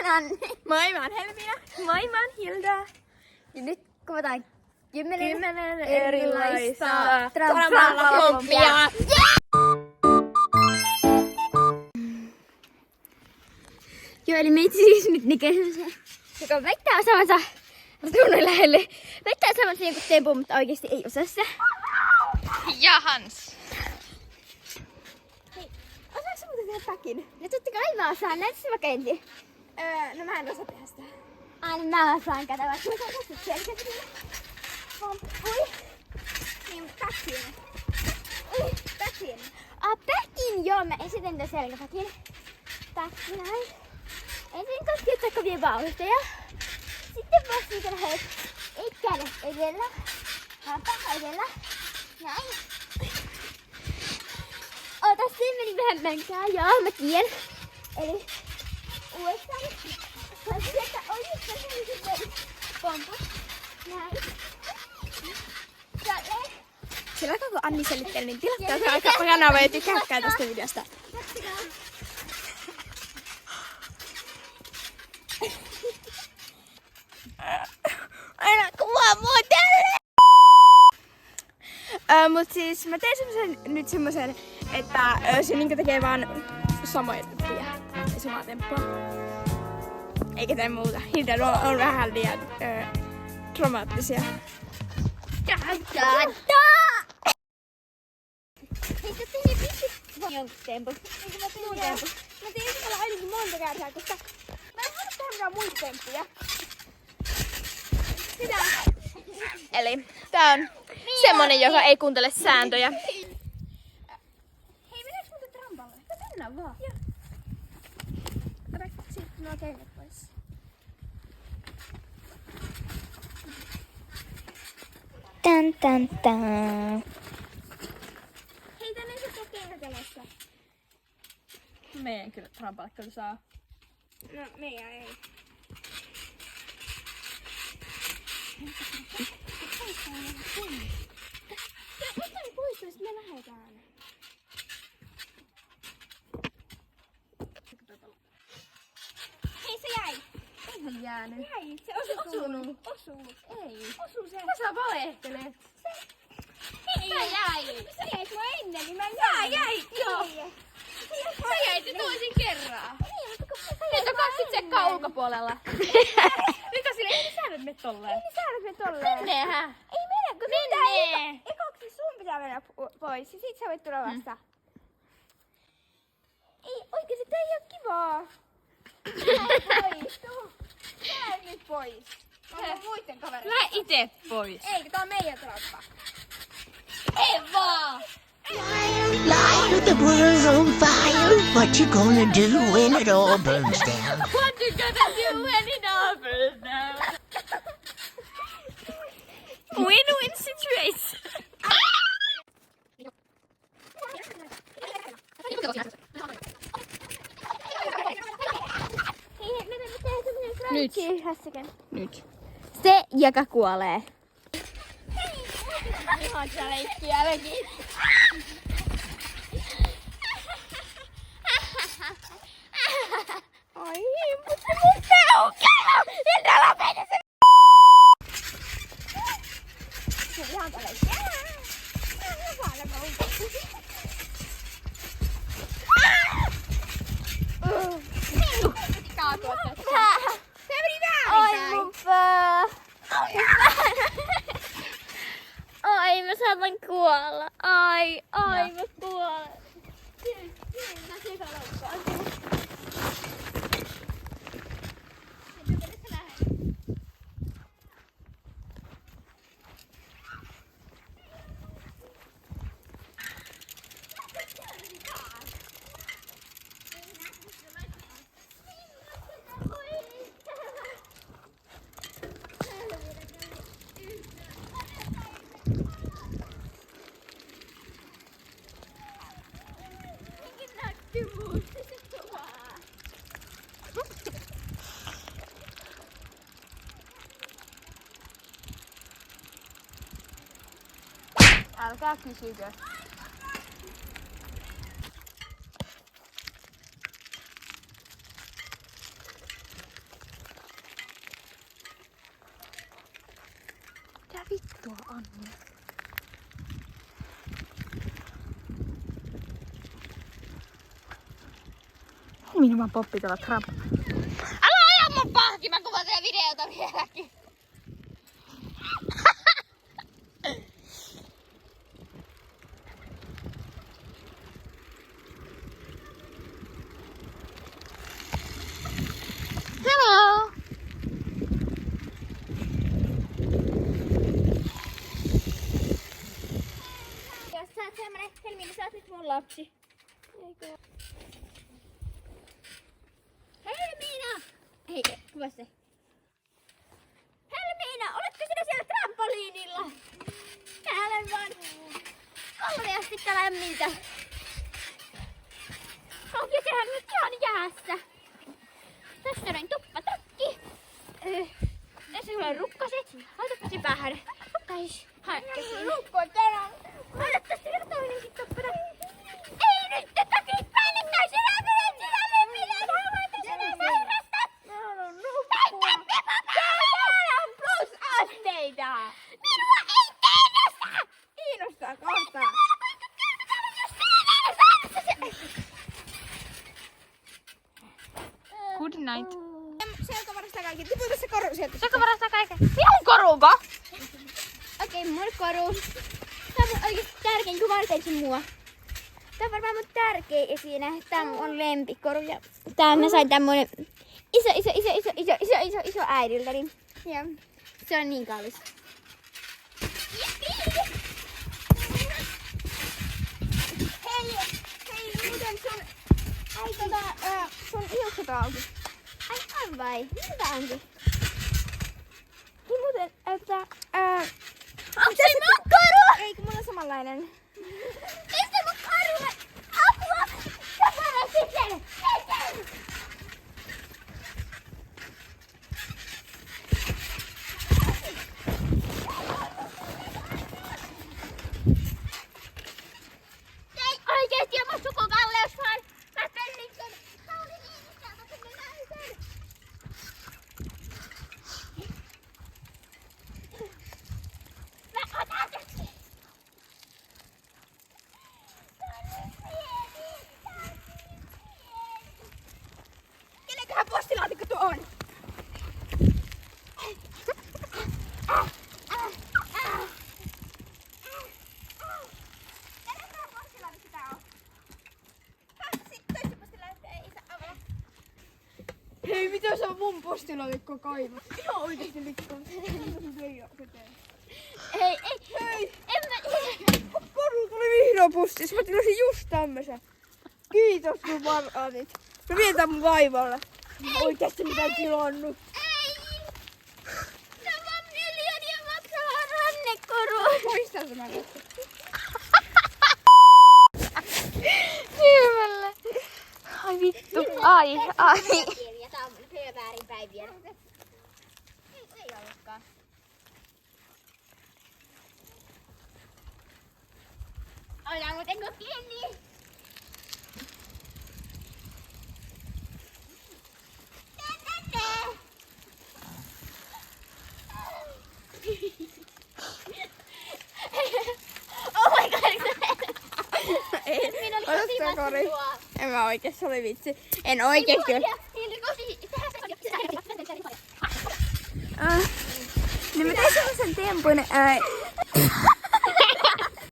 oon Anni. Moi, mä oon Helmiina. Moi, mä oon Hilda. Ja nyt kuvataan 10 erilaista trampalapompia. Joo, eli meitä siis nyt näkee semmosen, joka väittää osaavansa tunnin lähelle. Väittää osaavansa jonkun tempun, mutta oikeesti ei osaa sitä. Ja Hans. Hei, osaatko sä muuten tehdä päkin? No totta kai mä osaan, näytä se vaikka ensin. No mä en osaa tehdä sitä. Aina mä osaan, kato vaikka mä saan tästä selkeästi. Ui. Niin, päkin. Päkin. Päkin, joo, mä esitän tän selkäpäkin. Päkin näin. Ensin koskettaa kovia vauhtia. Sitten vastaan lähet. Ei kädet edellä. Haapa edellä. Näin. Ota, se meni vähän mänkää. Joo, mä tiedän. Eli uudestaan. Mä sieltä oikeastaan se meni pompa. Näin. Tälleen. Sillä koko Anni selitteli, niin tilatkaa se kanava ja tykkääkää tästä videosta. Aina kuvaa mua tälle! Mut siis mä teen semmosen, että se niinku tekee vaan samoja temppuja. Ja samaa temppua. Eikä tee muuta. Hilda on vähän liian dramaattisia. Hei, sä tein vitsi jonkun tempun. Eikö mä tein tempun? Mä tein siellä ainakin monta kertaa, koska mä en voinut tehdä mitään muita temppuja. Mitä? Eli tää on semmonen, joka ei kuuntele sääntöjä. Hei, mennäänkö muuten trampalle? Mennään vaan. Joo. Ota sit nuo kengät pois. Tän. Hei, tänne ei saa kengät jalassa. Meidän kyllä trampalle kyllä saa. No, meidän ei. Otan pois, jos me lähdetään. Hei, se jäi. Eihän jäänyt. Jäi, se osunut. Osuu. Ei. Osuu se. Sä valehtelet. Ei. Se jäi. Se jäi mua ennen, niin mä jäin. jäi, joo. Sä jäit toisen kerran. Nyt on 20 sekkaa ulkopuolella. Mitä sille? Ei säännöt mene tolleen. Ei säännöt mene tolleen. Menneehän. Ei mene, kun Menee. Ekoksi sun pitää mennä pois ja sit sä voit tulla vasta. Ei, oikeesti tää ei oo kivaa. Pois, tuu. Tää nyt pois. Mä oon muitten kavereiden. Lähde ite pois. Ei, tää on meidän trappa. Ei vaan. Light of the world's on fire. What you gonna do when it all burns down? What you gonna do when it all burns down? Win-win situation. Hei, meidän pitää semmonen Nyt. crunchy hässäkän. Nyt. Se, joka kuolee. Hei, ihan tää leikki jälkeen. Ai, mutta mun peukalo! Hilda, lopeta se! Se on ihan tää leikki. Se meni väärinpäin! Ai mun pää! Ai mä saatan kuolla! Ai mä kuolen! Älkää kysykö. tuo Anni. Minun poppi tuolla trap. Älä aja mun pahki, mä kuvan sen videota vieläkin. Hello! Jos sä oot semmonen Helmi, niin sä oot nyt mun lapsi. Helmiina! Hei, kuva se. Helmiina, oletko sinä siellä trampoliinilla? Täällä on vaan kauheasti lämmintä. On kesähän nyt ihan jäässä. Tässä on tuppatakki. Tässä on rukkaset. Laitapa se päähän. Tais hankkeisiin. Rukko on tänään. Laitapa se toinenkin tuppatakki. Ei nyt te takit päällekkäin. Sinä menet sisälle. Minä havaita sinä sairastat. Mä haluan nukkua. Täällä on plusasteita. Minua ei kiinnosta. Kiinnostaa kohta. Good night. Selkävarasta kaikki. Tipu tässä koru sieltä. Selkävarasta kaiken. Minun koruko? Okei, mulla koru. Tää on oikeesti tärkein, kun varteisin mua. Tää on varmaan mun tärkein esine. Tää on mun lempikoru. Ja tää mä sain tämmönen iso äidiltäni. Ja se on niin kallis. Hei, muuten sun hiukset on auki. Ai on vai? Mitä onkin? Niin muuten, että... Onko se mun koru? Ei, kun mulla on samanlainen. Mistä mun koru? Apua! Sä parat sisälle! Ei oikeesti ole mun sukukalleus vaan. Mä pelin sen Sauli Niinisteltä sinne naisen. Mä otan tästä. Kenenköhän postilaatikko tuo on? Kenenköhän postilaatikko tää on? Sitten toista postilaatikko ei saa avata. Hei, mitä sä mun postilaatikko kaivat? Ihan oikeesti likkaa. Ei. Hei! En mä... Koru tuli vihdoin pussis. Mä tilasin just tämmösen. Kiitos kun varanit. Mä vien tän mun vaivalle. Oikeesti mitä tilannut. Ei! Se on vaan miljoonia maksaa rannekoru. Muistaa tämä kohta. Silmällä. Ai vittu. Ai. Ja tää on mun väärinpäiviä. Ei ollutkaan. Ollaan muuten kun kiinni. Oh my god, Ei. minä olin Ota tosi tää kori. vatsua. En mä oikeesti, se oli vitsi. En oikeesti. Niin mä tein sellaisen tempun.